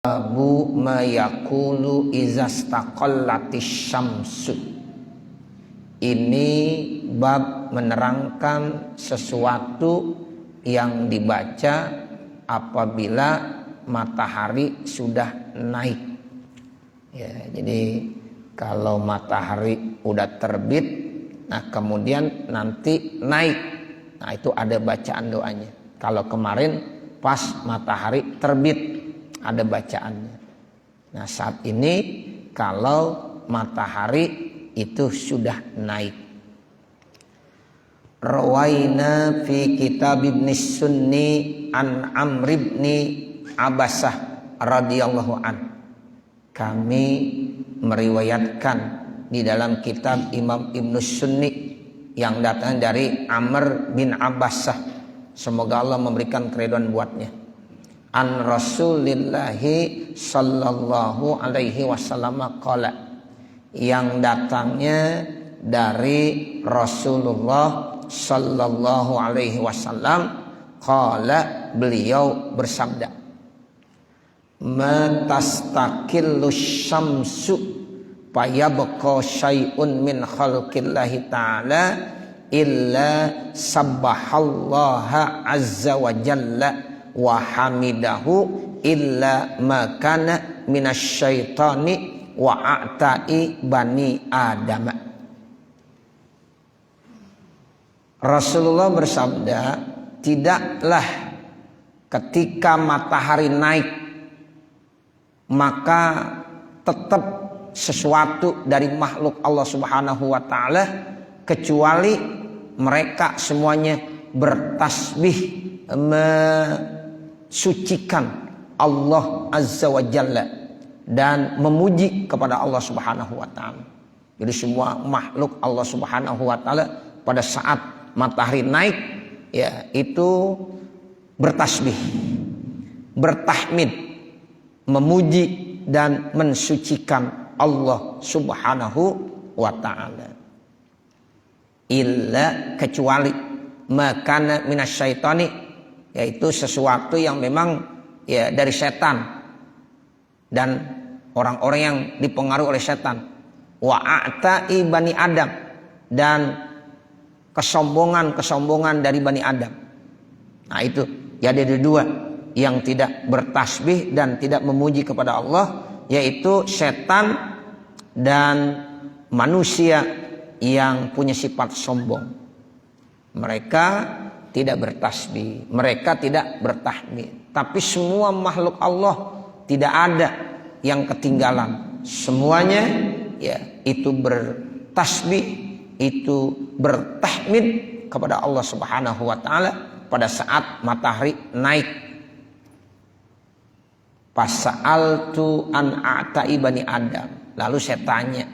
Babu mayakulu izastaqallatis syamsu. Ini bab menerangkan sesuatu yang dibaca apabila matahari sudah naik. Ya, jadi kalau matahari udah terbit, nah kemudian nanti naik. Nah itu ada bacaan doanya. Kalau kemarin pas matahari terbit ada bacaannya. Nah saat ini kalau matahari itu sudah naik. Rawaina fi kitab Ibn Sunni an Amr ibn Abasah radhiyallahu an. Kami meriwayatkan di dalam kitab Imam Ibn Sunni yang datang dari Amr bin Abasah. Semoga Allah memberikan keridhaan buatnya. An Rasulillahi sallallahu alaihi wasallam qala, yang datangnya dari Rasulullah sallallahu alaihi wasallam qala, beliau bersabda, matastaqillu syamsu fayabqa syai'un min khalqillahi ta'ala illa sabbahallaha azza wa jalla wa hamidahu illa ma kana minasyaitani wa a'ta'i bani Adam. Rasulullah bersabda, tidaklah ketika matahari naik maka tetap sesuatu dari makhluk Allah Subhanahu wa taala kecuali mereka semuanya bertasbih sucikan Allah Azza wa Jalla dan memuji kepada Allah Subhanahu wa taala. Jadi semua makhluk Allah Subhanahu wa taala pada saat matahari naik ya itu bertasbih, bertahmid, memuji dan mensucikan Allah Subhanahu wa taala. Illa, kecuali makana minasyaitani, yaitu sesuatu yang memang ya dari setan dan orang-orang yang dipengaruhi oleh setan. Wa a'ta'i bani Adam, dan kesombongan dari bani Adam. Nah itu ya ada dua yang tidak bertasbih dan tidak memuji kepada Allah, yaitu setan dan manusia yang punya sifat sombong. Mereka tidak bertasbih, mereka tidak bertahmid. Tapi semua makhluk Allah tidak ada yang ketinggalan. Semuanya ya itu bertasbih, itu bertahmid kepada Allah Subhanahu wa taala pada saat matahari naik. Fasa'altu an a'ta'i bani Adam. Lalu saya tanya,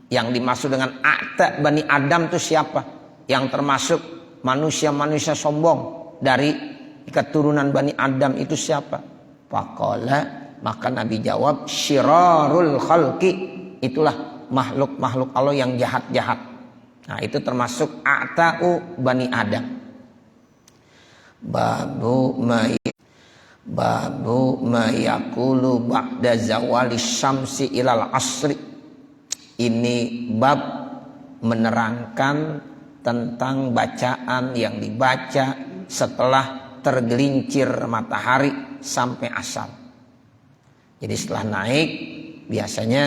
yang dimaksud dengan a'ta' bani Adam itu siapa? Yang termasuk manusia-manusia sombong dari keturunan Bani Adam itu siapa? Faqala, maka Nabi jawab, syirarul khalqi, itulah makhluk-makhluk Allah yang jahat-jahat. Nah itu termasuk a'ta'u Bani Adam. Babu ma yaqulu ba'da zawali syamsi ilal asri. Ini bab menerangkan tentang bacaan yang dibaca setelah tergelincir matahari sampai asar. Jadi setelah naik biasanya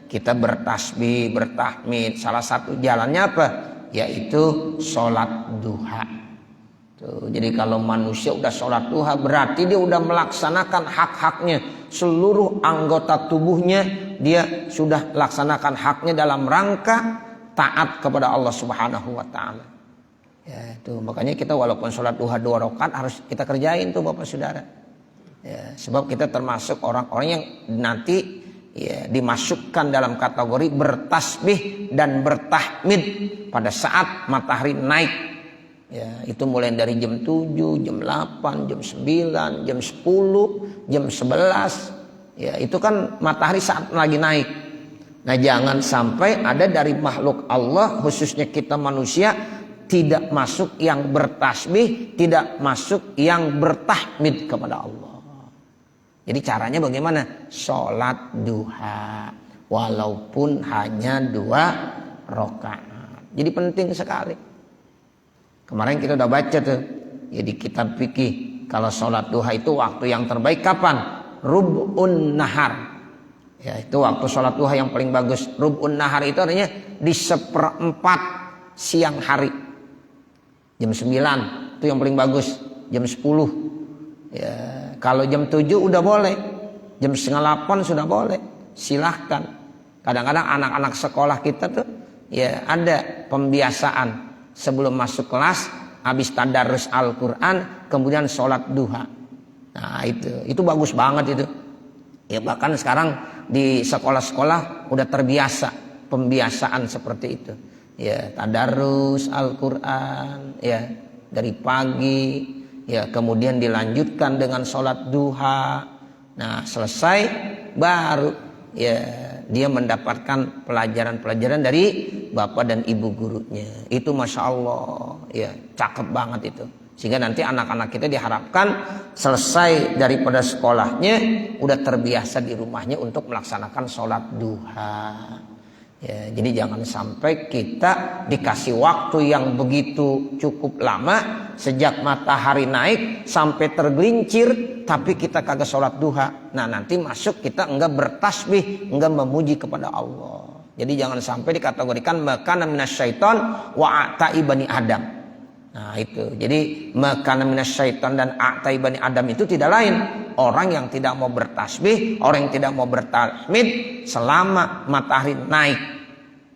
kita bertasbih, bertahmid. Salah satu jalannya apa? Yaitu sholat duha. Tuh, jadi kalau manusia udah sholat duha berarti dia udah melaksanakan hak-haknya. Seluruh anggota tubuhnya dia sudah laksanakan haknya dalam rangka taat kepada Allah Subhanahu wa taala. Ya, itu makanya kita walaupun sholat duha 2 rakaat harus kita kerjain tuh Bapak Saudara. Ya, sebab kita termasuk orang-orang yang nanti ya dimasukkan dalam kategori bertasbih dan bertahmid pada saat matahari naik. Ya, itu mulai dari jam 7, jam 8, jam 9, jam 10, jam 11. Ya, itu kan matahari saat lagi naik. Nah jangan sampai ada dari makhluk Allah, khususnya kita manusia, tidak masuk yang bertasbih, tidak masuk yang bertahmid kepada Allah. Jadi caranya bagaimana? Sholat duha walaupun hanya 2 rakaat. Jadi penting sekali. Kemarin kita udah baca tuh ya di kitab fikih, kalau sholat duha itu waktu yang terbaik kapan? Rub'un nahar. Ya, itu waktu sholat duha yang paling bagus. Rub'un nahar itu artinya di 1/4 siang hari. Jam 9 itu yang paling bagus. Jam 10. Ya, kalau jam 7 udah boleh. Jam 7:30 sudah boleh. Silahkan. Kadang-kadang anak-anak sekolah kita tuh ya ada pembiasaan sebelum masuk kelas, habis tadarus Al-Quran, kemudian sholat duha. Nah itu bagus banget itu. Ya bahkan sekarang di sekolah-sekolah udah terbiasa pembiasaan seperti itu. Ya tadarus Al-Quran ya dari pagi, ya kemudian dilanjutkan dengan sholat duha. Nah selesai baru ya dia mendapatkan pelajaran-pelajaran dari bapak dan ibu gurunya. Itu Masya Allah ya cakep banget itu. Sehingga nanti anak-anak kita diharapkan selesai daripada sekolahnya udah terbiasa di rumahnya untuk melaksanakan sholat duha. Ya, jadi jangan sampai kita dikasih waktu yang begitu cukup lama sejak matahari naik sampai tergelincir tapi kita kagak sholat duha. Nah nanti masuk kita enggak bertasbih, enggak memuji kepada Allah. Jadi jangan sampai dikategorikan makana minasyaiton wa a'tai bani Adam. Nah itu. Jadi makana minasyaiton dan a'tai bani Adam itu tidak lain orang yang tidak mau bertasbih, orang yang tidak mau bertahmid selama matahari naik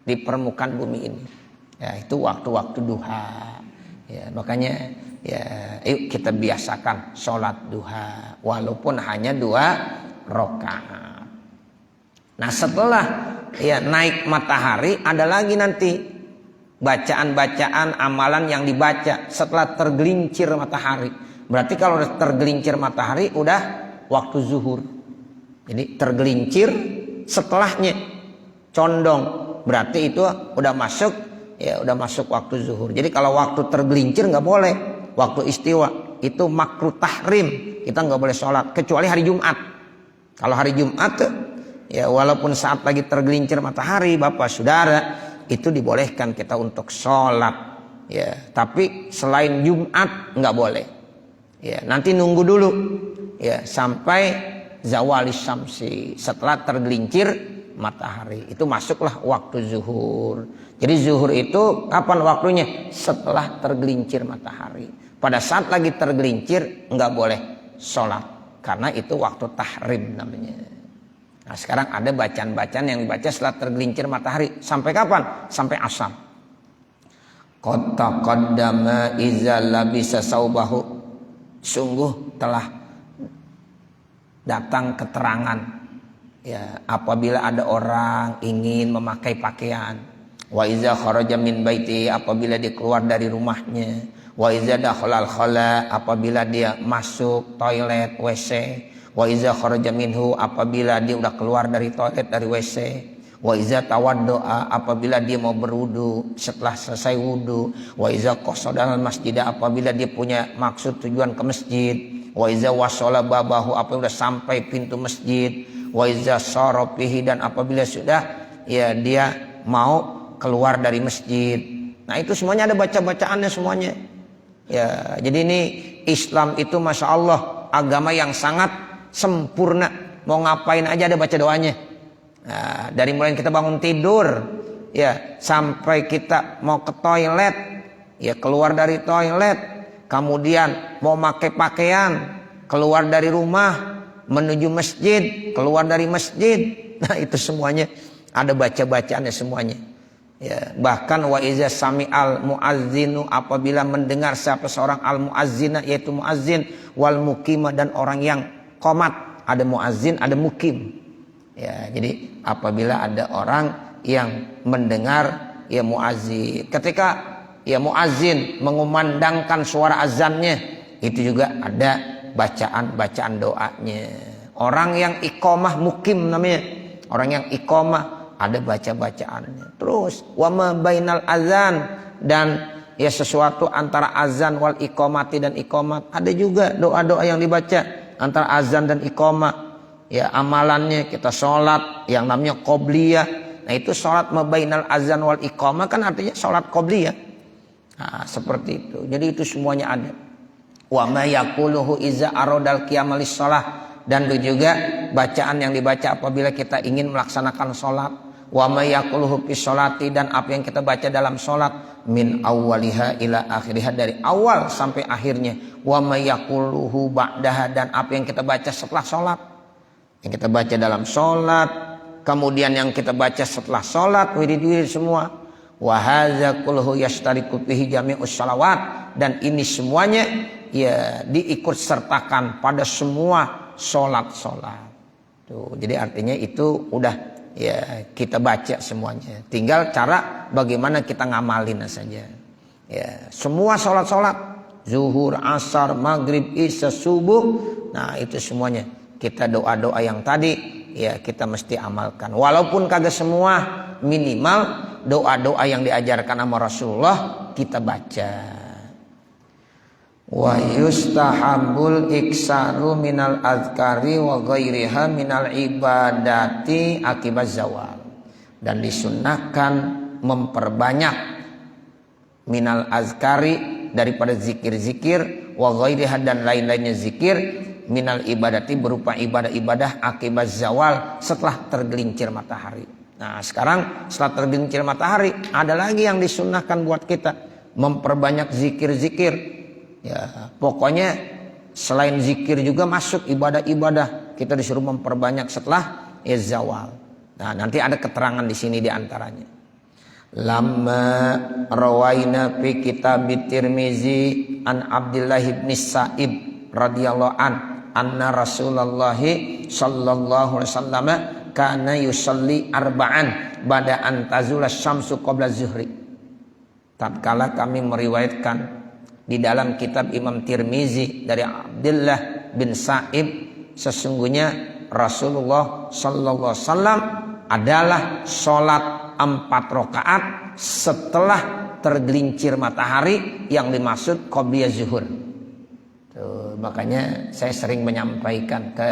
di permukaan bumi ini. Ya itu waktu-waktu duha. Ya makanya ya yuk kita biasakan sholat duha walaupun hanya 2 rakaat. Nah setelah ya naik matahari ada lagi nanti bacaan-bacaan amalan yang dibaca setelah tergelincir matahari. Berarti kalau udah tergelincir matahari udah waktu zuhur. Jadi tergelincir setelahnya condong berarti itu udah masuk ya udah masuk waktu zuhur. Jadi kalau waktu tergelincir nggak boleh, waktu istiwa itu makruh tahrim, kita nggak boleh sholat kecuali hari Jumat. Kalau hari Jumat ya walaupun saat lagi tergelincir matahari bapak saudara itu dibolehkan kita untuk sholat ya, tapi selain Jumat nggak boleh ya. Nanti nunggu dulu ya sampai zawali syamsi, setelah tergelincir matahari itu masuklah waktu zuhur. Jadi zuhur itu kapan waktunya? Setelah tergelincir matahari. Pada saat lagi tergelincir nggak boleh sholat karena itu waktu tahrim namanya. Nah sekarang ada bacaan-bacaan yang dibaca setelah tergelincir matahari sampai kapan? Sampai asar. Qad taqaddama iza labisa saubahu. Sungguh telah datang keterangan ya apabila ada orang ingin memakai pakaian, wa iza kharaja min baiti, apabila dia keluar dari rumahnya, wa iza dakhalal khala, apabila dia masuk toilet WC, wa iza kharaja minhu, apabila dia udah keluar dari toilet dari WC, wa iza tawaddoa, apabila dia mau berwudu setelah selesai wudu, wa iza qasadal masjid, apabila dia punya maksud tujuan ke masjid, wa iza wasala babahu, apabila sampai pintu masjid, wa iza sarafihi, dan apabila sudah ya dia mau keluar dari masjid. Nah itu semuanya ada baca-bacaannya semuanya ya. Jadi ini Islam itu Masya Allah agama yang sangat sempurna. Mau ngapain aja ada baca doanya. Nah, dari mulai kita bangun tidur ya sampai kita mau ke toilet ya, keluar dari toilet, kemudian mau pakai pakaian, keluar dari rumah menuju masjid, keluar dari masjid. Nah itu semuanya ada baca-bacaannya semuanya ya. Bahkan wa iza sami'al muazzinu, apabila mendengar siapa seorang al muazzina yaitu muazzin, wal muqima, dan orang yang qomat. Ada muazzin ada mukim ya. Jadi apabila ada orang yang mendengar ya muazzin, ketika ya muazzin mengumandangkan suara azannya, itu juga ada bacaan-bacaan doanya. Orang yang iqamah mukim namanya. Orang yang iqamah ada baca-bacaannya. Terus wa ma bainal azan, dan ya sesuatu antara azan wal iqamati dan iqamat ada juga doa-doa yang dibaca. antara azan dan iqamah. Ya, amalannya kita sholat yang namanya qobliyah. Nah, itu sholat mabainal azan wal iqamah kan artinya sholat qobliyah. Nah, seperti itu. Jadi itu semuanya ada. Wa ma yaquluhu iza aradal qiyamal shalah, dan juga bacaan yang dibaca apabila kita ingin melaksanakan sholat. Wa ma yaquluhu fi sholati, dan apa yang kita baca dalam sholat, min awwaliha ila akhiriha, dari awal sampai akhirnya. Wa ma yaquluhu ba'daha, dan apa yang kita baca setelah sholat, yang kita baca dalam sholat, kemudian yang kita baca setelah sholat, wirid-wirid semua. Wa hadza kulluhu yashtariku fihi jami'us shalawat, dan ini semuanya ya diikut sertakan pada semua sholat-sholat. Tuh, jadi artinya itu udah ya kita baca semuanya. Tinggal cara bagaimana kita ngamalin saja. Ya, semua sholat-sholat, zuhur, asar, maghrib, isya, subuh, nah itu semuanya kita doa-doa yang tadi ya kita mesti amalkan. Walaupun kagak semua, minimal doa-doa yang diajarkan sama Rasulullah kita baca. Wa yustahabul iksaru minal azkari wa ghairiha minal ibadati akibat zawal, dan disunnahkan memperbanyak minal azkari daripada zikir-zikir, wa ghairiha dan lain-lainnya zikir, minal ibadati berupa ibadah-ibadah akibat zawal setelah tergelincir matahari. Nah, sekarang setelah tergelincir matahari ada lagi yang disunnahkan buat kita memperbanyak zikir-zikir. Ya, pokoknya selain zikir juga masuk ibadah-ibadah, kita disuruh memperbanyak setelah ya zawal. Nah, nanti ada keterangan di sini di antaranya. Lamma rawaina fi kitab Tirmizi an Abdullah bin Sa'ib radhiyallahu anna Rasulullah sallallahu alaihi wasallam kana yusalli arba'an ba'da an tazula syamsu qabla zuhri. Tatkala kami meriwayatkan di dalam kitab Imam Tirmizi dari Abdullah bin Sa'ib, sesungguhnya Rasulullah sallallahu alaihi wasallam adalah sholat 4 rakaat setelah tergelincir matahari, yang dimaksud qobliyah zuhur. Tuh, makanya saya sering menyampaikan ke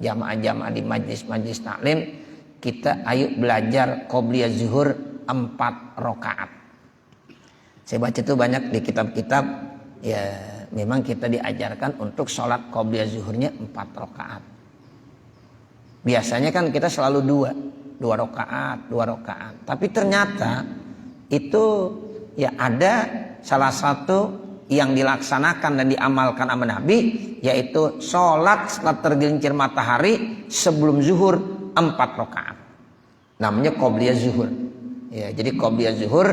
jamaah-jamaah di majlis-majlis taklim, kita ayo belajar qobliyah zuhur 4 rakaat. Saya baca itu banyak di kitab-kitab, ya memang kita diajarkan untuk sholat qobliyah zuhurnya 4 rakaat. Biasanya kan kita selalu 2 rakaat. Tapi ternyata itu ya ada salah satu yang dilaksanakan dan diamalkan sama Nabi, yaitu sholat setelah tergelincir matahari sebelum zuhur 4 rakaat. Namanya qobliyah zuhur. Ya, jadi qobliyah zuhur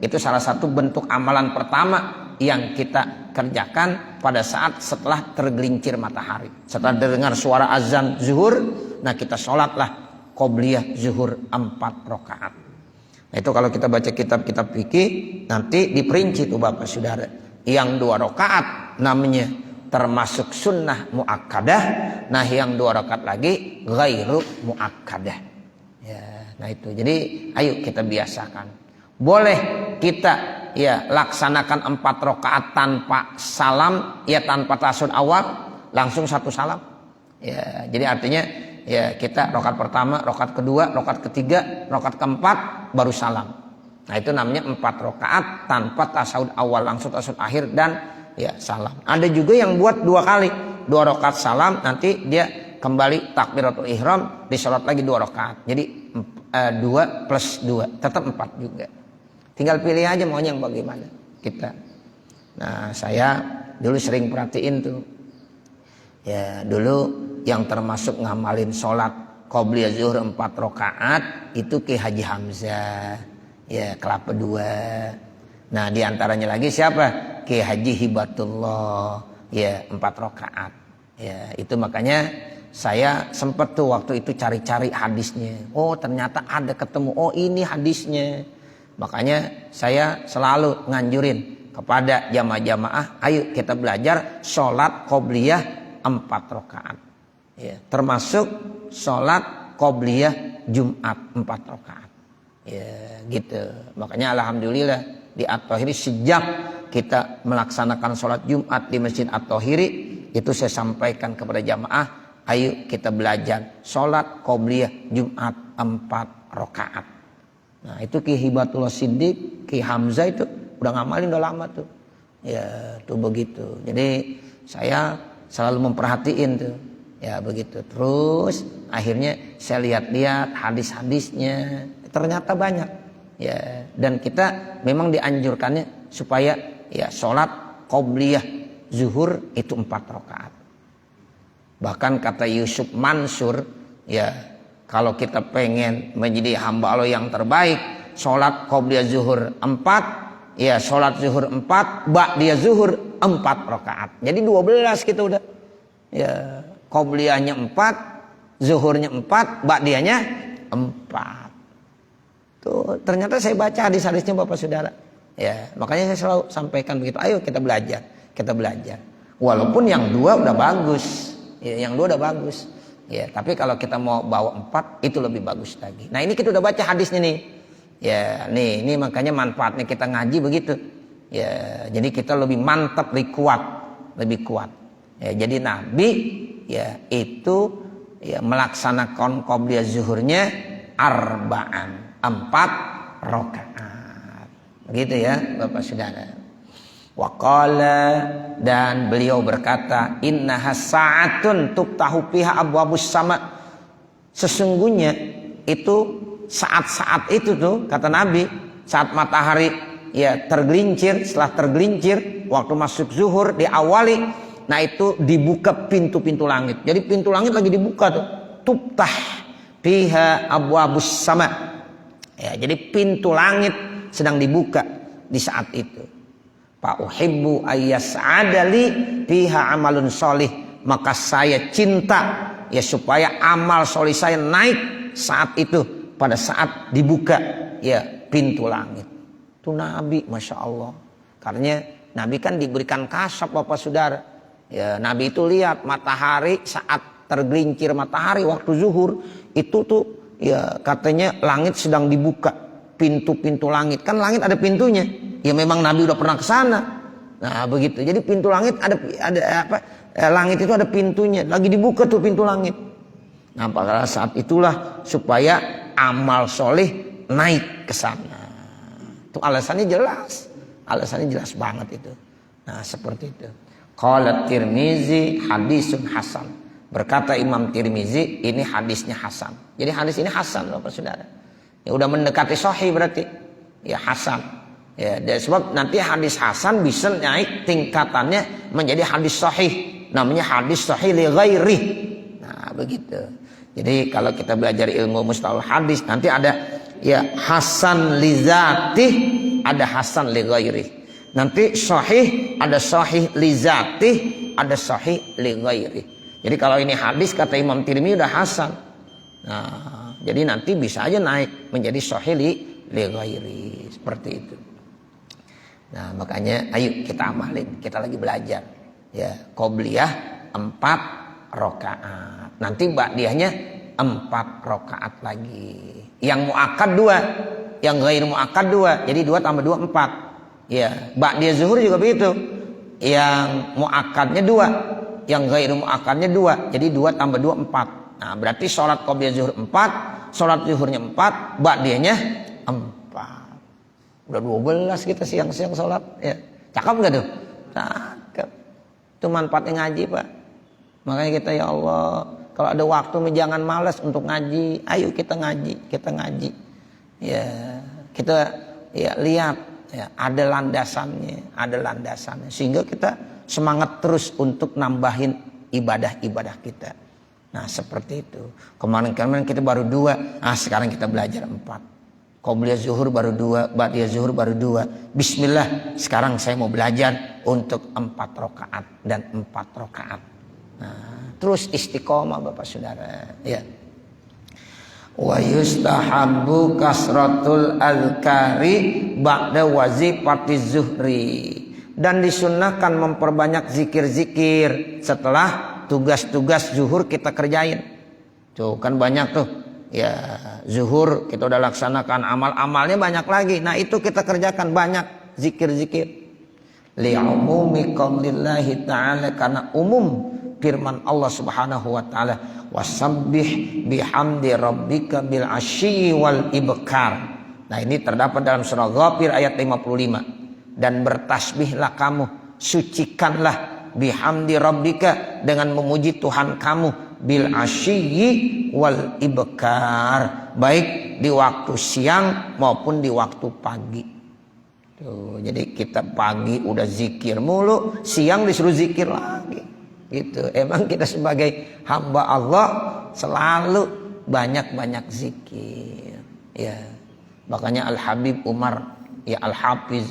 itu salah satu bentuk amalan pertama yang kita kerjakan pada saat setelah tergelincir matahari. Setelah dengar suara azan zuhur, nah kita sholatlah qobliyah zuhur 4 rakaat. Nah, itu kalau kita baca kitab-kitab fikih nanti diperinci tuh Bapak Saudara. Yang 2 rakaat namanya termasuk sunnah muakkadah. Nah, yang 2 rakaat lagi ghairu muakkadah. Ya, nah itu. Jadi ayo kita biasakan. Boleh kita ya laksanakan 4 rakaat tanpa salam, ya tanpa tasyahud awal, langsung 1 salam. Ya, jadi artinya ya kita rakaat pertama, rakaat kedua, rakaat ketiga, rakaat keempat baru salam. Nah, itu namanya 4 rakaat tanpa tasyahud awal, langsung tasyahud akhir dan ya salam. Ada juga yang buat 2 kali, 2 rakaat salam, nanti dia kembali takbiratul ihram, disalat lagi 2 rakaat. Jadi 2 plus 2 tetap 4 juga. Tinggal pilih aja maunya yang bagaimana kita. Nah, saya dulu sering perhatiin tuh. Ya, dulu yang termasuk ngamalin sholat qobliyah zuhur 4 rakaat itu Ki Haji Hamzah. Ya, Kelapa II. Nah, diantaranya lagi siapa? Ki Haji Hibatullah. Ya, 4 rakaat. Ya, itu makanya saya sempat tuh waktu itu cari-cari hadisnya. Oh, ternyata ada ketemu. Oh, ini hadisnya. Makanya saya selalu nganjurin kepada jamaah-jamaah, ayo kita belajar sholat qobliyah 4 rakaat. Ya, termasuk sholat qobliyah Jumat 4 rakaat. Ya, gitu. Makanya alhamdulillah di At-Tahiri sejak kita melaksanakan sholat Jumat di Masjid At-Tahiri, itu saya sampaikan kepada jamaah, ayo kita belajar sholat qobliyah Jumat 4 rakaat. Nah itu Ki Hibatullah Siddiq, Ki Hamzah itu udah ngamalin udah lama tuh. Ya tuh begitu. Jadi saya selalu memperhatiin tuh. Ya begitu. Terus akhirnya saya lihat-lihat hadis-hadisnya, ternyata banyak. Ya, dan kita memang dianjurkannya supaya ya sholat qobliyah zuhur itu 4 rakaat. Bahkan kata Yusuf Mansur, ya kalau kita pengen menjadi hamba Allah yang terbaik, sholat qobliyah zuhur 4, ya sholat zuhur 4, ba'diyah zuhur 4 rakaat. Jadi 12 kita udah. Ya qobliyahnya 4, zuhurnya 4, ba'diyahnya 4. Tuh, ternyata saya baca hadis-hadisnya Bapak Saudara. Ya, makanya saya selalu sampaikan begitu. Ayo kita belajar, kita belajar. Walaupun yang 2 udah bagus, ya, yang 2 udah bagus. Ya, tapi kalau kita mau bawa 4 itu lebih bagus lagi. Nah ini kita udah baca hadisnya nih. Ya, nih ini makanya manfaatnya kita ngaji begitu. Ya, jadi kita lebih mantap, lebih kuat, lebih kuat. Ya, jadi Nabi ya itu ya melaksanakan qobliyah zuhurnya arba'an, 4 rakaat. Begitu ya Bapak Saudara. Waqala, dan beliau berkata, innaha sa'atun tuftahu fiha abwabus sama. Sesungguhnya itu saat-saat itu tuh kata Nabi, saat matahari ya tergelincir, setelah tergelincir waktu masuk zuhur diawali, nah itu dibuka pintu-pintu langit. Jadi pintu langit lagi dibuka tuh. Tuftah fiha abwabus sama. Ya, jadi pintu langit sedang dibuka di saat itu. Fa uhibbu ayyas'adali fiha amalun sholih, maka saya cinta ya supaya amal sholih saya naik saat itu, pada saat dibuka ya pintu langit. Itu Nabi, Masya Allah. Karena Nabi kan diberikan kasab Bapak Saudara. Ya, Nabi itu lihat matahari saat tergelincir matahari waktu zuhur itu tuh ya katanya langit sedang dibuka, pintu-pintu langit. Kan langit ada pintunya. Ya memang Nabi udah pernah ke sana. Nah, begitu. Jadi pintu langit ada apa? Langit itu ada pintunya. Lagi dibuka tuh pintu langit. Nah, pada saat itulah supaya amal soleh naik ke sana. Itu alasannya jelas. Alasannya jelas banget itu. Nah, seperti itu. Qala Tirmizi hadisun hasan. Berkata Imam Tirmizi, ini hadisnya hasan. Jadi hadis ini hasan Bapak Saudara. Ya udah mendekati sahih berarti. Ya hasan. Ya, dan sebab nanti hadis hasan bisa naik tingkatannya menjadi hadis sahih. Namanya hadis sahih li ghairi. Nah, begitu. Jadi kalau kita belajar ilmu mustalah hadis nanti ada ya hasan li zatih, ada hasan li ghairi. Nanti sahih, ada sahih li zatih, ada sahih li ghairi. Jadi kalau ini hadis kata Imam Tirmidzi udah hasan. Nah, jadi nanti bisa aja naik menjadi sahih li ghairi. Seperti itu. Nah, makanya ayo kita amalin, kita lagi belajar. Ya, qobliyah 4 rakaat. Nanti ba'diyahnya 4 rakaat lagi. Yang muakkad 2, yang ghair muakkad 2. Jadi 2 tambah 2 4. Ya, ba'diyah zuhur juga begitu. Yang muakkadnya 2, yang ghair muakkadnya 2. Jadi 2 tambah 2 4. Nah, berarti sholat qobliyah zuhur 4, sholat zuhurnya 4, ba'diyahnya 4. Udah 12 kita siang-siang sholat ya. Cakep gak tuh? Cakep. Itu manfaatnya ngaji Pak. Makanya kita ya Allah, kalau ada waktu jangan malas untuk ngaji. Ayo kita ngaji, kita ngaji. Ya, kita ya lihat ya, ada landasannya, ada landasannya sehingga kita semangat terus untuk nambahin ibadah-ibadah kita. Nah, seperti itu. Kemarin-kemarin kita baru 2, sekarang kita belajar 4. Qobliyah zuhur baru 2, ba'diyah zuhur baru 2. Bismillah, sekarang saya mau belajar untuk 4 rakaat dan 4 rakaat. Nah, terus istiqomah Bapak Saudara, ya. Wa yustahabbu kasratul azkari ba'da wazifati zuhri. Dan disunnahkan memperbanyak zikir-zikir setelah tugas-tugas zuhur kita kerjain. Tuh kan banyak tuh. Ya, zuhur kita udah laksanakan, amal-amalnya banyak lagi. Nah, itu kita kerjakan banyak zikir-zikir. Li'umumi qaulillahi ta'ala, karena umum firman Allah Subhanahu wa taala, wasabbih bihamdi rabbika bil asyi wal ibkar. Nah, ini terdapat dalam surah Ghafir ayat 55. Dan bertasbihlah kamu, sucikanlah bihamdi rabbika, dengan memuji Tuhan kamu, bil asyi wal ibkar, baik di waktu siang maupun di waktu pagi. Tuh, jadi kita pagi udah zikir mulu, siang disuruh zikir lagi. Gitu. Emang kita sebagai hamba Allah selalu banyak-banyak zikir. Ya. Makanya Al Habib Umar, ya Al Hafiz,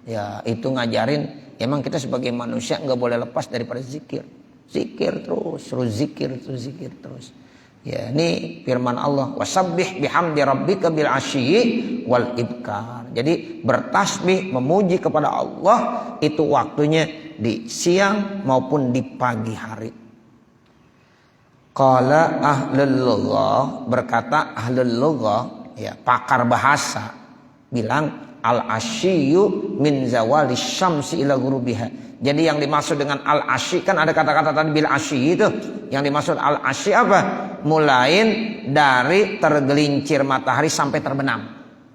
ya itu ngajarin, emang kita sebagai manusia nggak boleh lepas daripada zikir. Zikir terus zikir terus. Ya, ini firman Allah, wasabbih bihamdi rabbika bil asyi wal ibkar. Jadi bertasbih, memuji kepada Allah itu waktunya di siang maupun di pagi hari. Qala ahlul lughah, berkata ahlul lughah, ya pakar bahasa, bilang al asyiyu min zawali syamsi ila ghurubiha. Jadi yang dimaksud dengan al asyi, kan ada kata-kata tadi bil asyi itu. Yang dimaksud al asyi apa? Mulai dari tergelincir matahari sampai terbenam.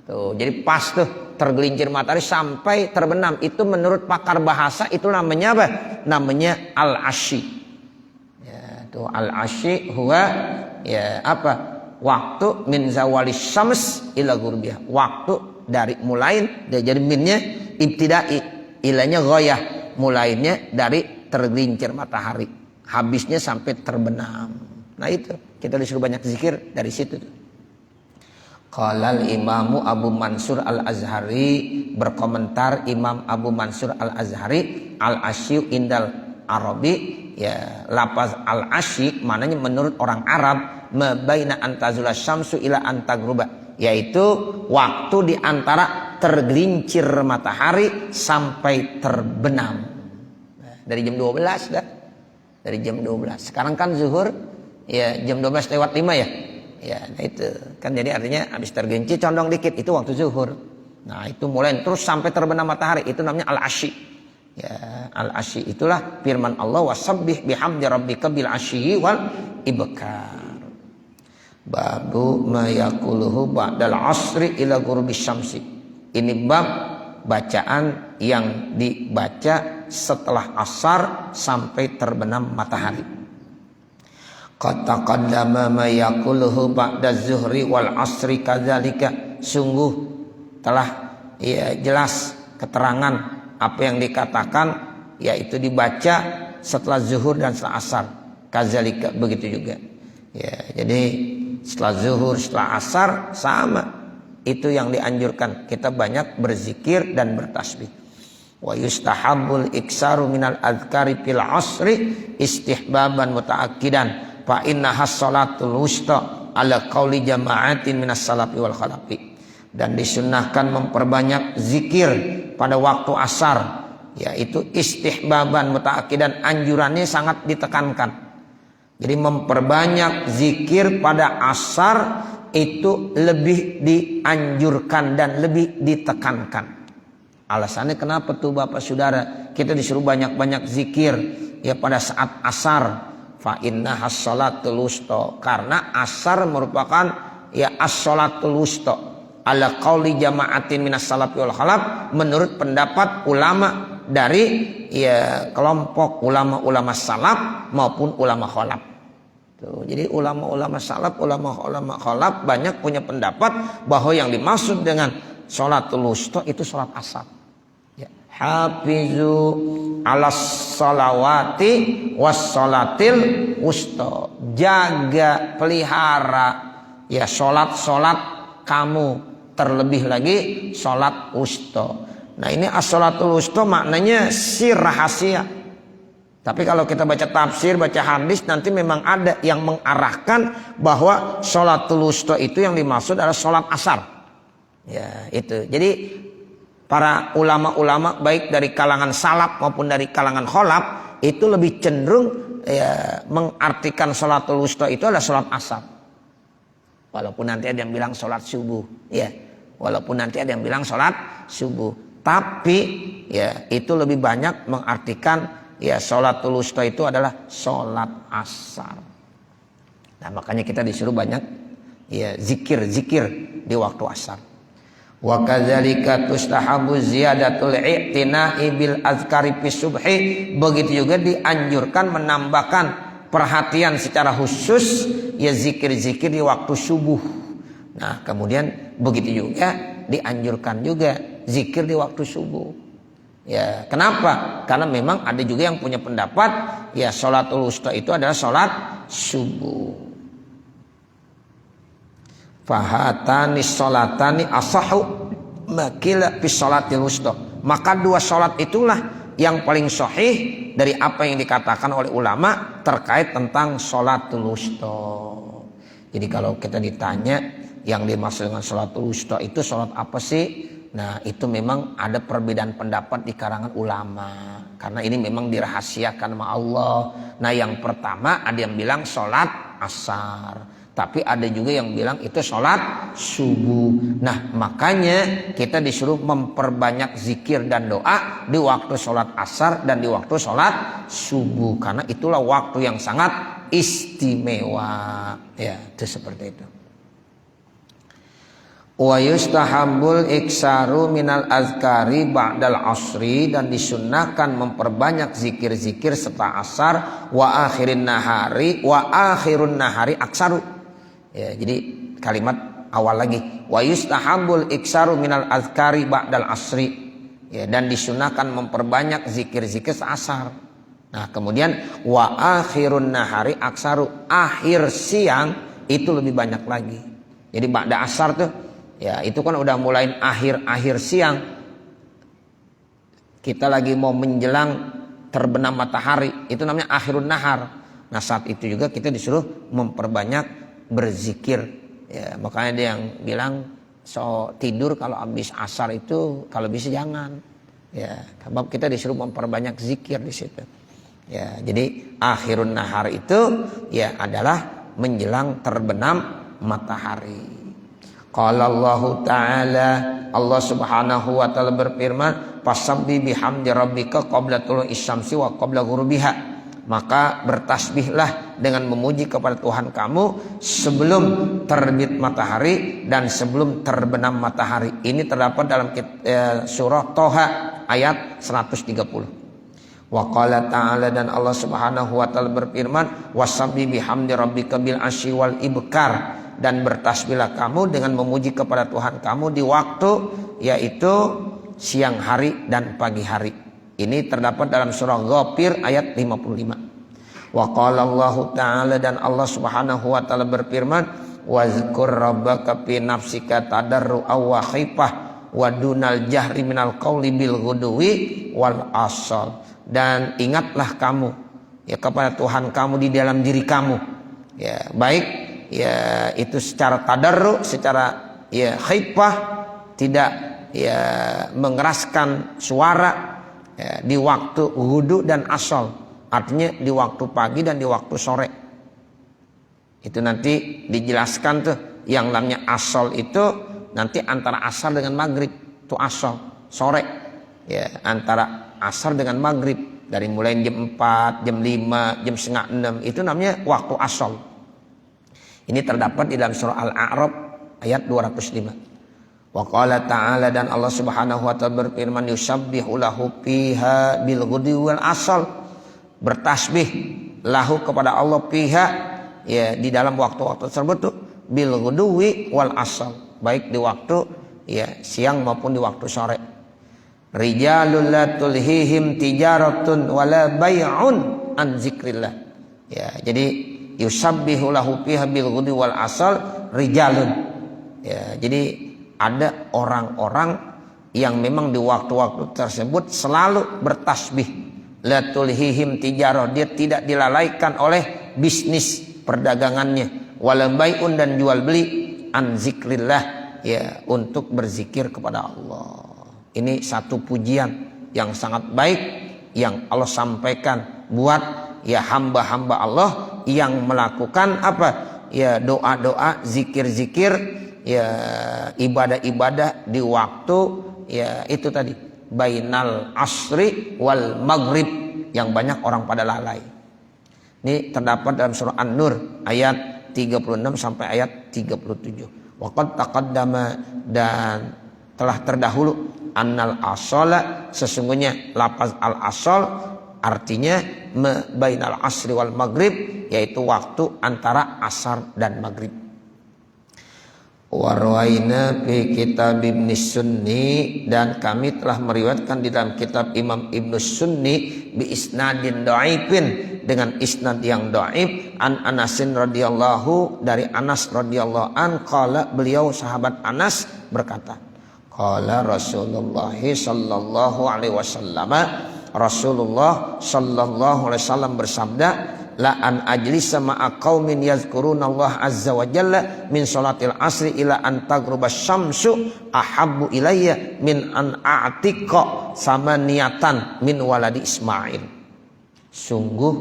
Tuh, jadi pas tuh tergelincir matahari sampai terbenam. Itu menurut pakar bahasa itu namanya apa? Namanya al asyi. Ya, tuh al asyi huwa ya apa? Waktu min zawali syams ila ghurubiha. Waktu dari mulai, jadi minnya ibtidai, ilahnya ghayah, mulainya dari tergelincir matahari, habisnya sampai terbenam. Nah itu kita disuruh banyak zikir dari situ. Qala al-Imamu Abu Mansur Al-Azhari, berkomentar Imam Abu Mansur Al-Azhari, al-asyu indal Arabi, ya lafaz al-asyi maknanya menurut orang Arab mabaina antazula syamsu ila antagruba, yaitu waktu di antara tergelincir matahari sampai terbenam. Nah, dari jam 12 dah. Dari jam 12. Sekarang kan zuhur ya jam 12 lewat 5 ya. Ya, nah itu kan jadi artinya habis tergelincir condong dikit itu waktu zuhur. Nah, itu mulai terus sampai terbenam matahari, itu namanya al-asyi. Ya, al-asyi itulah firman Allah, wasabbih bihamdi rabbika bil asyi wal ibkar. Babu ma yaquluhu ba'dal asri ila ghurubis syamsi. Ini bab bacaan yang dibaca setelah asar sampai terbenam matahari. Qad taqaddama ma yaquluhu ba'da zuhri wal asri kadzalika. Sungguh telah ya jelas keterangan apa yang dikatakan, yaitu dibaca setelah zuhur dan setelah asar. Kadzalika, begitu juga. Ya, jadi setelah zuhur, setelah asar sama. Itu yang dianjurkan, kita banyak berzikir dan bertasbih. Wa yustahabbul iksaru minal adhkari fil asri istihbaban mutaakkidan fa innaha sholatul wusta ala qauli jama'atin minas salafi wal khalafi. Dan disunnahkan memperbanyak zikir pada waktu asar, yaitu istihbaban mutaakkidan, anjurannya sangat ditekankan. Jadi memperbanyak zikir pada asar itu lebih dianjurkan dan lebih ditekankan. Alasannya kenapa tuh Bapak Saudara kita disuruh banyak-banyak zikir ya pada saat asar? Fa innaha sholatul wusta, karena asar merupakan ya as-sholatul wusta ala qauli jama'atin minas salafi wal khalaf, menurut pendapat ulama dari ya kelompok ulama-ulama salaf maupun ulama khalaf. Tuh, jadi ulama-ulama salaf, ulama-ulama khalaf banyak punya pendapat bahwa yang dimaksud dengan sholatul wusta itu sholat asar. Ya. Hafizu ala sholawati was sholatil wusta. Jaga, pelihara ya sholat-sholat kamu, terlebih lagi sholat wusta. Nah, ini as-sholatul wusta maknanya sir, rahasia. Tapi kalau kita baca tafsir, baca hadis, nanti memang ada yang mengarahkan bahwa sholatul wusta itu yang dimaksud adalah sholat asar. Ya, itu. Jadi para ulama-ulama baik dari kalangan salaf maupun dari kalangan khalaf itu lebih cenderung ya, mengartikan sholatul wusta itu adalah sholat asar. Walaupun nanti ada yang bilang sholat subuh, ya. Walaupun nanti ada yang bilang sholat subuh. Tapi ya itu lebih banyak mengartikan ya sholatul wusta itu adalah sholat asar. Nah makanya kita disuruh banyak ya zikir di waktu asar. Wa kadzalika tustahabu ziyadatul i'tina'i bil azkari fi subhi. Begitu juga dianjurkan menambahkan perhatian secara khusus ya zikir-zikir di waktu subuh. Nah kemudian begitu juga dianjurkan juga zikir di waktu subuh. Ya kenapa? Karena memang ada juga yang punya pendapat ya sholatul wusta itu adalah sholat subuh. Fahatani sholatani asahu makila fi sholatil wusta. Maka dua sholat itulah yang paling sahih dari apa yang dikatakan oleh ulama terkait tentang sholatul wusta. Jadi kalau kita ditanya yang dimaksud dengan sholatul wusta itu sholat apa sih? Nah itu memang ada perbedaan pendapat di kalangan ulama. Karena ini memang dirahasiakan sama Allah. Nah yang pertama ada yang bilang sholat asar. Tapi ada juga yang bilang itu sholat subuh. Nah makanya kita disuruh memperbanyak zikir dan doa di waktu sholat asar dan di waktu sholat subuh. Karena itulah waktu yang sangat istimewa. Ya itu seperti itu. Wa yustahabbul iksaru minal azkari ba'dal asri. Dan disunnahkan memperbanyak zikir-zikir setelah asar. Wa akhirun nahari aksaru. Ya, jadi kalimat awal lagi wa yustahabul iksaru minal azkari ba'dal asri ya, dan disunahkan memperbanyak zikir-zikir asar. Nah kemudian wa akhirun nahari aksaru, akhir siang itu lebih banyak lagi. Jadi ba'da asar tuh ya itu kan udah mulai akhir siang, kita lagi mau menjelang terbenam matahari, itu namanya akhirun nahar. Nah saat itu juga kita disuruh memperbanyak berzikir ya, makanya dia yang bilang so tidur kalau habis asar itu kalau bisa jangan ya, sebab kita disuruh memperbanyak zikir di situ ya. Jadi akhirun nahar itu ya adalah menjelang terbenam matahari. Qala Allah Ta'ala, Allah Subhanahu wa taala berfirman, "Fasabbih bihamdi rabbika qabla tulu'is syamsi wa qabla ghurubiha." Maka bertasbihlah dengan memuji kepada Tuhan kamu sebelum terbit matahari dan sebelum terbenam matahari. Ini terdapat dalam surah Toha ayat 130. Wa qala ta'ala, dan Allah Subhanahu wa taala berfirman, "Wasabbih bihamdi rabbika bil asyi wal ibkar." Dan bertasbihlah kamu dengan memuji kepada Tuhan kamu di waktu yaitu siang hari dan pagi hari. Ini terdapat dalam surah Ghafir ayat 55. Wa qala Allah Ta'ala, dan Allah Subhanahu wa taala berfirman, "Wazkur rabbaka fi nafsika tadarru'a wa khifah wa dunal jahri minal qauli bil ghudwi wal asal." Dan ingatlah kamu ya kepada Tuhan kamu di dalam diri kamu. Ya, baik ya itu secara tadarru, secara ya khifah, tidak ya mengeraskan suara. Ya, di waktu wudu dan asal, artinya di waktu pagi dan di waktu sore. Itu nanti dijelaskan tuh yang namanya asal itu nanti antara asar dengan maghrib, itu asal sore ya, antara asar dengan maghrib, dari mulai jam 4, jam 5, jam setengah 6 itu namanya waktu asal. Ini terdapat di dalam surah Al-A'raf ayat 205. Wa qala ta'ala, dan Allah Subhanahu wa taala berfirman, "Yusabbihu lahu fiha bil ghudwi wal asal." Bertasbih lahu kepada Allah fiha ya di dalam waktu-waktu tersebut tuh bil ghudwi wal asal, baik di waktu ya siang maupun di waktu sore. Rijalul la tulhihim tijaratun wala bai'un an zikrillah. Ya, jadi yusabbihu lahu fiha bil ghudwi wal asal rijalun. Ya, jadi ada orang-orang yang memang di waktu-waktu tersebut selalu bertasbih. La tulhihim tijarah, dia tidak dilalaikan oleh bisnis perdagangannya. Wala bai'un, dan jual beli an zikrillah ya, untuk berzikir kepada Allah. Ini satu pujian yang sangat baik yang Allah sampaikan buat ya hamba-hamba Allah yang melakukan apa? Ya doa-doa, zikir-zikir, ya ibadah-ibadah di waktu ya itu tadi bainal asri wal maghrib yang banyak orang pada lalai. Ini terdapat dalam surah An-Nur ayat 36 sampai ayat 37. Waqad taqaddama, dan telah terdahulu, annal asala, sesungguhnya lafaz al-asal artinya bainal asri wal maghrib, yaitu waktu antara asar dan maghrib. Warwaina fi kitab Ibn Sunni, dan kami telah meriwayatkan di dalam kitab Imam Ibn Sunni bi isnadin dhaifin, dengan isnad yang dhaif, an Anasin radhiyallahu, dari Anas radhiyallahu an, qala, beliau sahabat Anas berkata, qala Rasulullah sallallahu alaihi wasallam, Rasulullah sallallahu alaihi wasallam bersabda, la an ajlisa ma'a qaumin yazkuruna Allah azza wa jalla min salatil asri ila an taghruba syamsu ahabbu ilayya min an a'tiqa samaniyatan min waladi Ismail. Sungguh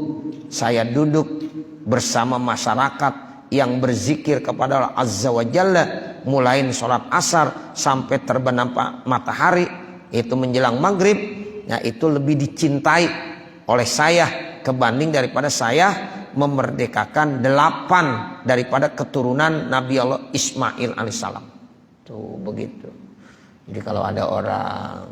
saya duduk bersama masyarakat yang berzikir kepada Allah azza wa jalla mulai salat asar sampai terbenam matahari, itu menjelang maghrib. Nah, itu lebih dicintai oleh saya kebanding daripada saya memerdekakan 8 daripada keturunan Nabi Allah Ismail alaihissalam. Tuh begitu. Jadi kalau ada orang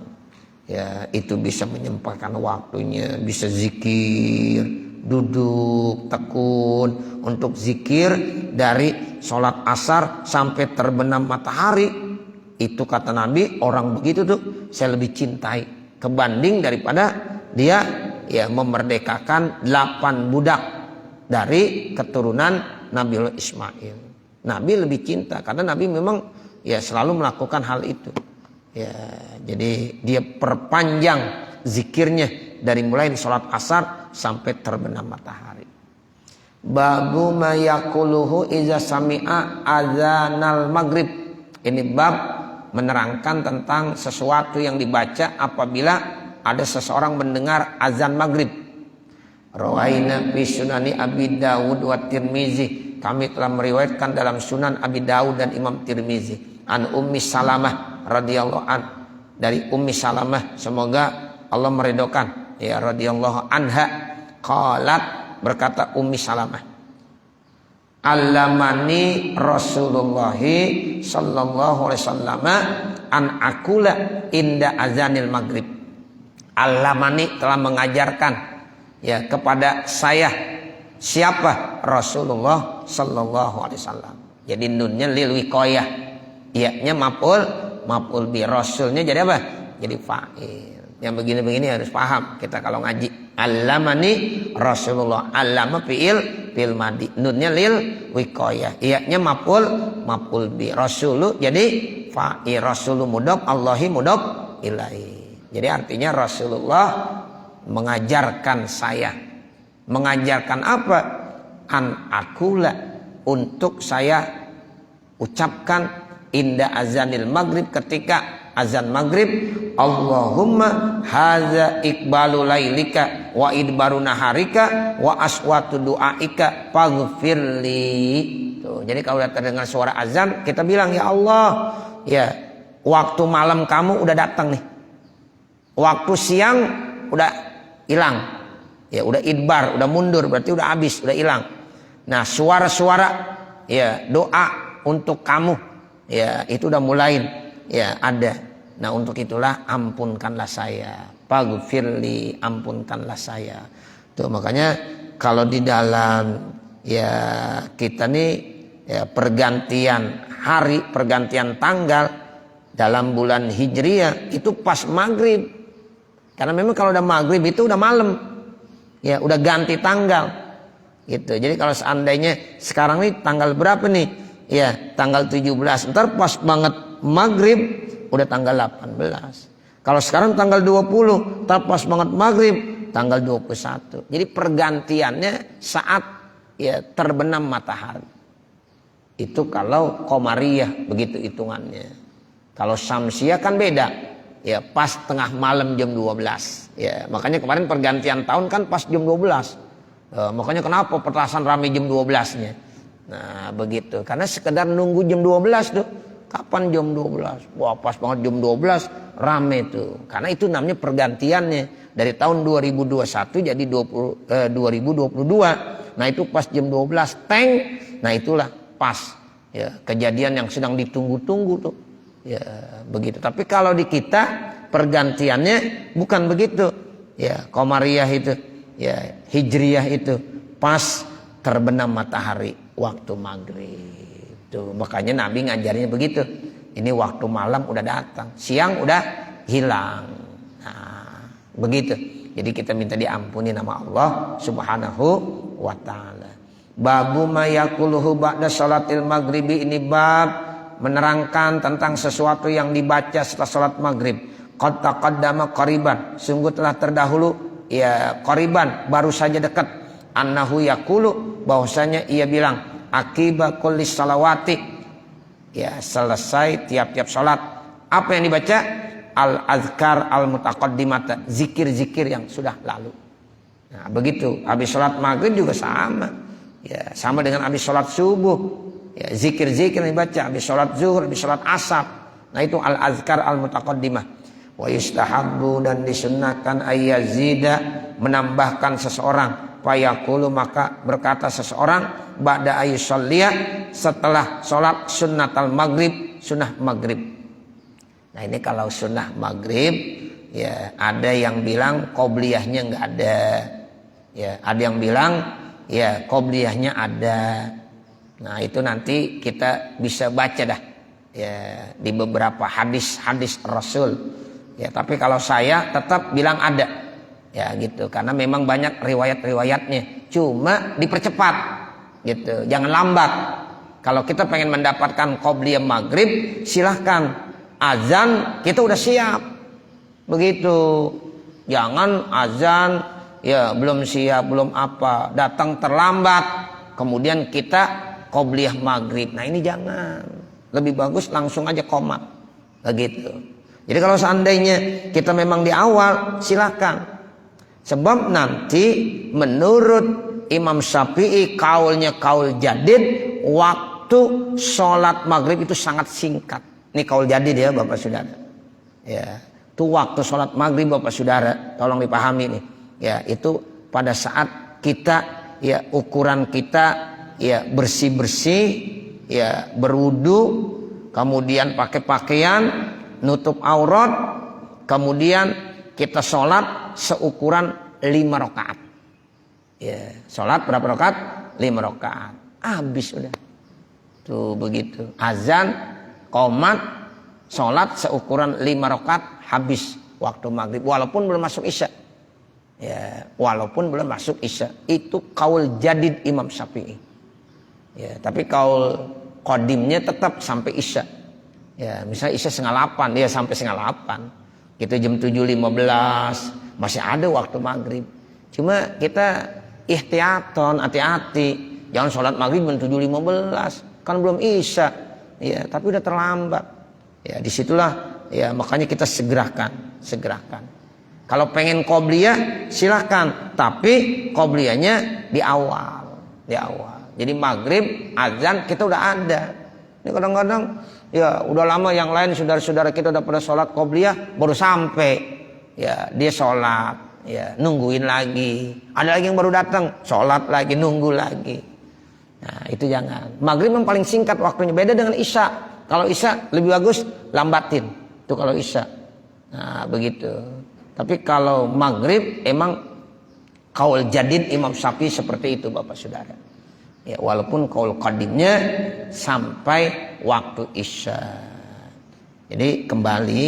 ya itu bisa menyempatkan waktunya, bisa zikir, duduk tekun untuk zikir dari sholat asar sampai terbenam matahari, itu kata Nabi, orang begitu tuh saya lebih cintai kebanding daripada dia ya memerdekakan 8 budak dari keturunan Nabi Ismail. Nabi lebih cinta karena Nabi memang ya selalu melakukan hal itu. Ya, jadi dia perpanjang zikirnya dari mulai sholat asar sampai terbenam matahari. Babu ma yaquluhu iza sami'a adzanal maghrib. Ini bab menerangkan tentang sesuatu yang dibaca apabila ada seseorang mendengar azan maghrib. Rawaina fi sunani Abi Dawud wa Tirmizi, kami telah meriwayatkan dalam Sunan Abi Dawud dan Imam Tirmizi, an Ummi Salamah radhiyallahu an, dari Ummi Salamah, semoga Allah meridhokan, ya, radhiyallahu anha, qalat, berkata Ummi Salamah, allamani Rasulullah sallallahu alaihi wasallam an akula inda azanil maghrib. Allamani, telah mengajarkan ya kepada saya, siapa? Rasulullah sallallahu alaihi wasallam. Jadi nunnya lil wiqayah, iya-nya maf'ul bi, rasulnya jadi apa? Jadi fa'il. Yang begini-begini harus paham kita kalau ngaji. Allamani Rasulullah, allama fi'il madi, nunnya lil wiqayah, iya-nya maf'ul bi, rasulu jadi fa'il, rasulu mudhof, Allahi mudhof ilaihi. Jadi artinya Rasulullah mengajarkan saya. Mengajarkan apa? An akula, untuk saya ucapkan inda azanil maghrib, ketika azan maghrib, Allahumma hadza iqbalu lailika wa idbaru naharika wa aswatu du'aika faghfirli. Tuh, jadi kalau udah terdengar suara azan, kita bilang, ya Allah, ya waktu malam kamu udah datang nih. Waktu siang udah hilang, ya udah idbar, udah mundur, berarti udah habis, udah hilang. Nah, suara-suara ya doa untuk kamu, ya itu udah mulai, ya ada. Nah, untuk itulah ampunkanlah saya, faghfirli, ampunkanlah saya. Tuh makanya kalau di dalam ya kita nih ya pergantian hari, pergantian tanggal dalam bulan Hijriah itu pas maghrib. Karena memang kalau udah maghrib itu udah malam, ya udah ganti tanggal, gitu. Jadi kalau seandainya sekarang nih tanggal berapa nih, ya tanggal 17, ntar pas banget maghrib udah tanggal 18. Kalau sekarang tanggal 20, ntar pas banget maghrib tanggal 21. Jadi pergantiannya saat ya terbenam matahari. Itu kalau Qomariyah begitu hitungannya. Kalau Syamsiyah kan beda. Ya pas tengah malam jam 12. Ya makanya kemarin pergantian tahun kan pas jam 12. Makanya kenapa petasan rame jam 12-nya. Nah begitu. Karena sekedar nunggu jam 12 tuh. Kapan jam 12? Wah, pas banget jam 12 rame tuh. Karena itu namanya pergantiannya dari tahun 2021 jadi 2022. Nah, itu pas jam 12 teng. Nah, itulah pas ya kejadian yang sedang ditunggu-tunggu tuh. Ya, begitu. Tapi kalau di kita pergantiannya bukan begitu. Ya, Komariah itu, ya, Hijriyah itu pas terbenam matahari waktu maghrib. Tuh, makanya Nabi ngajarnya begitu. Ini waktu malam udah datang, siang udah hilang. Nah, begitu. Jadi kita minta diampuni nama Allah Subhanahu wa taala. Babu ma yaquluhu ba'da salatil maghribi, ini bab menerangkan tentang sesuatu yang dibaca setelah salat maghrib. Qad taqaddama qariban, sungguh telah terdahulu ya qariban, baru saja dekat. Annahu yaqulu, bahwasanya ia bilang akiba kulli salawati, ya selesai tiap-tiap salat. Apa yang dibaca? Al-azkar al-mutaqaddimata, zikir-zikir yang sudah lalu. Nah, begitu. Habis salat maghrib juga sama. Ya, sama dengan habis salat subuh. Ya, zikir-zikir yang dibaca habis salat zuhur, habis salat asar. Nah, itu al-azkar al-mutaqaddimah. Wa yustahabbu, dan disunnahkan ayyazida, menambahkan seseorang, fayaqulu, maka berkata seseorang, ba'da ayyusalliya, setelah salat sunnatal maghrib, sunnah maghrib. Nah, ini kalau sunnah maghrib, ya ada yang bilang qobliyahnya enggak ada. Ya, ada yang bilang ya qobliyahnya ada. Nah, itu nanti kita bisa baca dah ya di beberapa hadis-hadis Rasul. Ya, tapi kalau saya tetap bilang ada. Ya gitu, karena memang banyak riwayat-riwayatnya. Cuma dipercepat gitu, jangan lambat. Kalau kita pengen mendapatkan qobliyah maghrib, silahkan azan kita udah siap. Begitu. Jangan azan ya belum siap, belum apa, datang terlambat, kemudian kita qobliyah maghrib. Nah, ini jangan. Lebih bagus langsung aja qomat. Begitu. Jadi kalau seandainya kita memang di awal, silahkan. Sebab nanti menurut Imam Syafi'i, kaulnya kaul jadid, waktu sholat maghrib itu sangat singkat. Ini kaul jadid ya Bapak Saudara. Ya, itu waktu sholat maghrib Bapak Saudara, tolong dipahami nih. Ya, itu pada saat kita ya ukuran kita ya bersih-bersih, ya berwudu, kemudian pakai pakaian, nutup aurat, kemudian kita sholat seukuran 5 rakaat. Ya, sholat berapa rakaat? 5 rakaat. Habis udah. Tuh begitu. Azan, qomat, sholat seukuran 5 rakaat, habis waktu maghrib. Walaupun belum masuk isya. Ya, walaupun belum masuk isya. Itu kaul jadid Imam Syafi'i. Ya, tapi kaul qadimnya tetap sampai isya. Ya, misalnya isya 7:30, ya sampai 7:30. Kita jam 7:15 masih ada waktu maghrib. Cuma kita ihtiyaton, hati-hati, jangan sholat maghrib jam 7:15, kan belum isya. Ya, tapi udah terlambat. Ya, disitulah ya makanya kita segerakan. Kalau pengen qobliyah silahkan, tapi qobliyahnya di awal. Jadi maghrib azan kita udah ada. Ini kadang-kadang ya udah lama yang lain saudara-saudara kita udah pada sholat qobliyah baru sampai, ya dia sholat, ya nungguin lagi. Ada lagi yang baru datang, sholat lagi, nunggu lagi. Nah, itu jangan. Maghrib memang paling singkat waktunya, beda dengan isya. Kalau isya lebih bagus lambatin. Itu kalau isya. Nah, begitu. Tapi kalau maghrib emang kaul jadid Imam Syafi'i seperti itu Bapak Saudara. Ya, walaupun kaul qadimnya sampai waktu isya. Jadi kembali,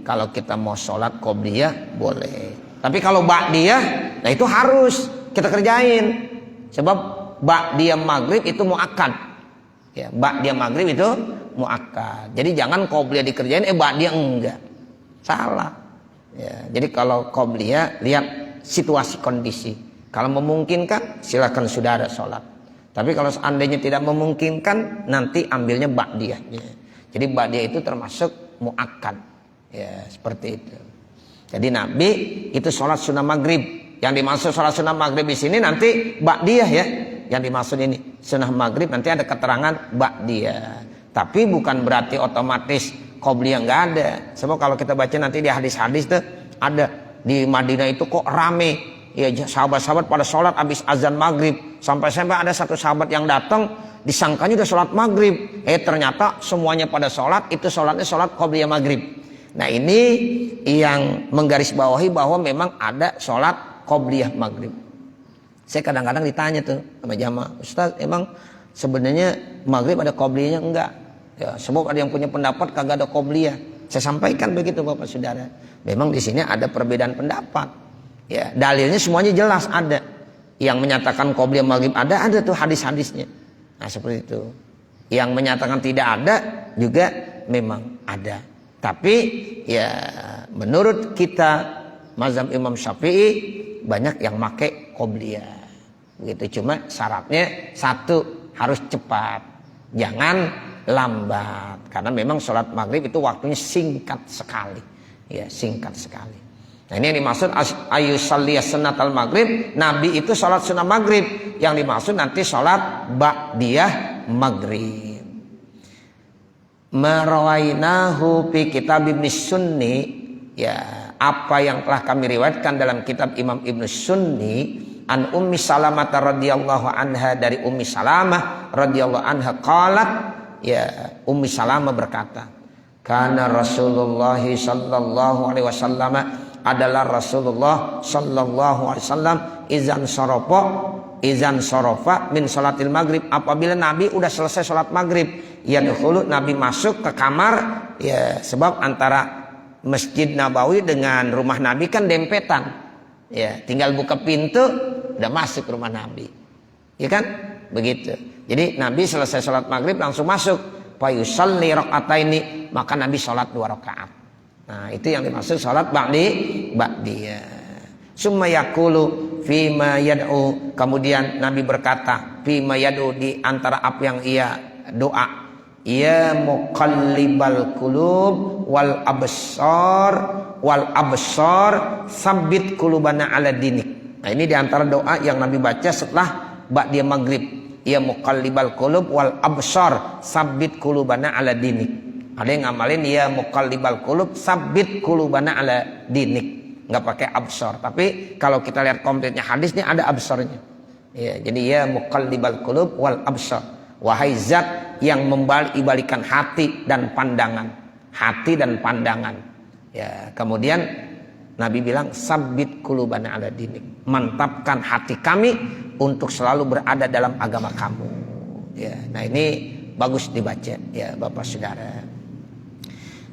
kalau kita mau sholat qobliyah boleh. Tapi kalau ba'diyah, nah itu harus kita kerjain. Sebab ba'diyah maghrib itu muakkad. Ya, ba'diyah maghrib itu muakkad. Jadi jangan qobliyah dikerjain, ba'diyah enggak. Salah. Ya, jadi kalau qobliyah lihat situasi kondisi. Kalau memungkinkan silakan saudara sholat. Tapi kalau seandainya tidak memungkinkan, nanti ambilnya ba'diyahnya. Jadi ba'diyah itu termasuk muakkad. Ya, seperti itu. Jadi Nabi itu sholat sunnah maghrib. Yang dimaksud sholat sunnah maghrib di sini nanti ba'diyah ya. Yang dimaksud ini sunnah maghrib nanti ada keterangan ba'diyah. Tapi bukan berarti otomatis qobliyah nggak ada. Sebab kalau kita baca nanti di hadis-hadis tuh ada di Madinah itu kok rame. Ya sahabat-sahabat pada sholat habis azan maghrib. Sampai-sampai ada satu sahabat yang datang disangkanya udah sholat maghrib. Ternyata semuanya pada sholat, itu sholatnya sholat qobliyah maghrib. Nah ini yang menggarisbawahi bahwa memang ada sholat qobliyah maghrib. Saya kadang-kadang ditanya tuh sama jamaah, Ustaz emang sebenarnya maghrib ada qobliyahnya? Enggak. Ya, sebab ada yang punya pendapat kagak ada qobliyah. Saya sampaikan begitu Bapak Saudara. Memang di sini ada perbedaan pendapat. Ya, dalilnya semuanya jelas ada. Yang menyatakan qobliyah maghrib ada tuh hadis-hadisnya. Nah, seperti itu. Yang menyatakan tidak ada juga memang ada. Tapi ya menurut kita mazhab Imam Syafi'i banyak yang make qobliyah. Begitu, cuma syaratnya satu, harus cepat. Jangan lambat, karena memang sholat maghrib itu waktunya singkat sekali, ya singkat sekali. Nah ini yang dimaksud ayusalliyas sunatal maghrib. Nabi itu sholat sunnah maghrib, yang dimaksud nanti sholat ba'diyah maghrib. Merawainahu fi kitab Ibnu Sunni, ya apa yang telah kami riwayatkan dalam kitab Imam Ibnu Sunni an Ummi Salamah radhiyallahu anha, dari Ummi Salamah radhiyallahu anha qalat, ya Ummi Salamah berkata, kana Rasulullah sallallahu alaihi wasallam, adalah Rasulullah sallallahu alaihi wasallam izan sorofa min salatil maghrib, apabila Nabi udah selesai salat maghrib, yadkhulu, Nabi masuk ke kamar, ya sebab antara Masjid Nabawi dengan rumah Nabi kan dempetan, ya tinggal buka pintu udah masuk rumah Nabi, ya kan begitu. Jadi Nabi selesai sholat maghrib langsung masuk, fayusalli rakaataini, maka Nabi sholat 2 rakaat. Nah itu yang dimaksud sholat ba'diyah. Summa yaqulu fima yad'u, kemudian Nabi berkata fima yad'u, di antara apa yang ia doa, ya muqallibal qulub wal absar sabbit qulubana ala dinik. Nah ini diantara doa yang Nabi baca setelah ba'diyah maghrib, ya muqallibal qulub wal absar sabbit qulubana ala dinik. Ada yang ngamalin ya muqallibal qulub sabbit qulubana ala dinik, nggak pakai absar. Tapi kalau kita lihat kompletnya hadisnya ada absarnya, ya, jadi ya muqallibal qulub wal absar, wahai zat yang membalikan hati dan pandangan, ya. Kemudian Nabi bilang sabbit qulubana ala dinik, mantapkan hati kami untuk selalu berada dalam agama kamu, ya. Nah ini bagus dibaca, ya Bapak Saudara.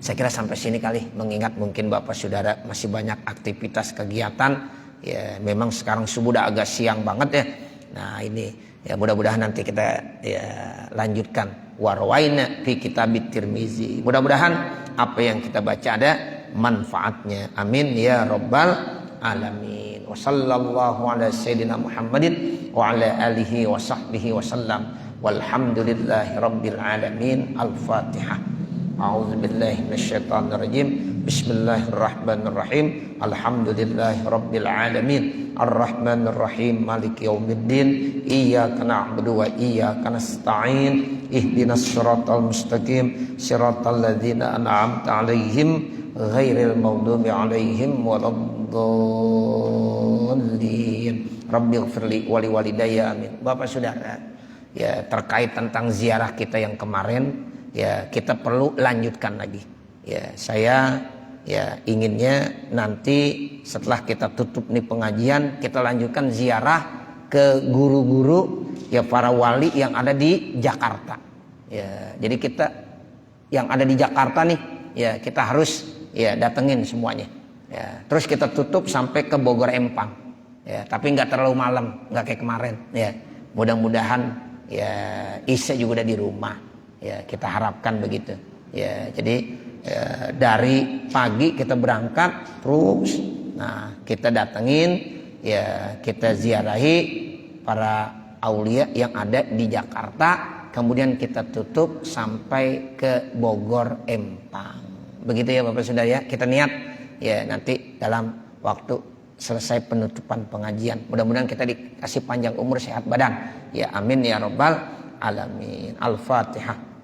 Saya kira sampai sini kali, mengingat mungkin Bapak Saudara masih banyak aktivitas kegiatan, ya memang sekarang subuh udah agak siang banget ya. Nah ini ya mudah-mudahan nanti kita ya lanjutkan warwaina fi kitabit Tirmizi. Mudah-mudahan apa yang kita baca ada manfaatnya. Amin ya rabbal alamin. Wa sallallahu ala sayyidina Muhammadin wa ala alihi wa sahbihi wa sallam. Walhamdulillahi rabbil alamin. Al-Fatihah. A'udzu billahi minasyaitonir rajim. Bismillahirrahmanirrahim. Alhamdulillahi rabbil alamin. Arrahmanir rahim. Maliki yaumiddin. Iyyaka na'budu wa iyyaka nasta'in. Ihdinas siratal mustaqim. Siratal ladzina an'amta 'alaihim ghairil maghdubi 'alaihim waladdallin. Rabbighfirli wa liwalidayya amin. Bapak Saudara, ya terkait tentang ziarah kita yang kemarin, ya kita perlu lanjutkan lagi. Ya saya ya inginnya nanti setelah kita tutup nih pengajian, kita lanjutkan ziarah ke guru-guru, ya para wali yang ada di Jakarta. Ya jadi kita yang ada di Jakarta nih, ya kita harus ya datengin semuanya. Ya terus kita tutup sampai ke Bogor Empang. Ya tapi nggak terlalu malam, nggak kayak kemarin. Ya mudah-mudahan ya Isya juga udah di rumah. Ya kita harapkan begitu. Ya jadi dari pagi kita berangkat terus, nah kita datengin, ya kita ziarahi para aulia yang ada di Jakarta, kemudian kita tutup sampai ke Bogor Empang. Begitu ya Bapak Saudara ya, kita niat ya nanti dalam waktu selesai penutupan pengajian, mudah-mudahan kita dikasih panjang umur sehat badan. Ya amin ya rabbal alamin. Al-Fatihah.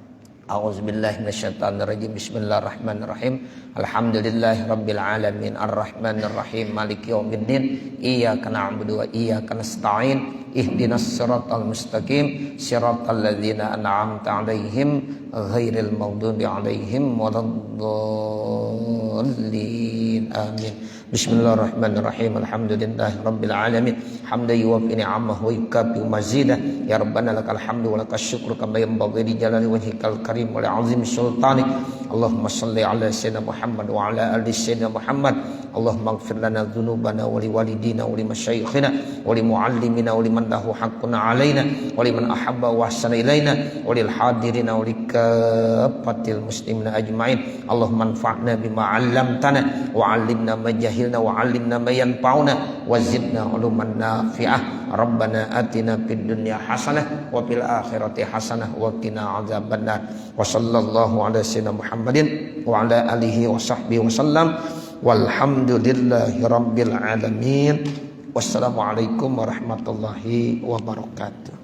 A'udzubillahi minasyaitonirrajim. Bismillahirrahmanirrahim. Alhamdulillahirabbil alamin arrahmanir rahim maliki yaumiddin. Iyyaka na'budu wa iyyaka nasta'in. Ihdinas siratal mustaqim siratal ladzina an'amta 'alaihim ghairil maghdubi 'alaihim waladdallin. Amin. Bismillahirrahmanirrahim. Alhamdulillahirabbil alamin. Hamdan yuwaffi ni'amahu wa yukafi mazidah. Ya Rabbana lakal hamdu wa lakas syukru kama yanbaghi li jalali wajhikal karim wa li 'azimi sultanik. Allahumma shalli ala sayyidina Muhammad wa ala ali sayyidina Muhammad. Allahumma ighfir lana dhunubana wa li walidina wa li masyayikhina wa li muallimina wa liman lahu haqqun alaina wa liman ahabba wa ahsana ilaina wa lil hadirina wa likaffatil muslimina ajma'in. Allahumma anfa'na bima 'allamtana wa 'allimna ma jahilna wa 'allimna ma yanfa'una wa zidna 'uluman nafi'ah. Rabbana atina fid dunya hasanah wa fil akhirati hasanah wa qina adzabannar. Wa sallallahu ala sayyidina Muhammadin wa ala alihi wa sahbihi wa sallam. Walhamdulillahi rabbil alamin. Wassalamualaikum warahmatullahi wabarakatuh.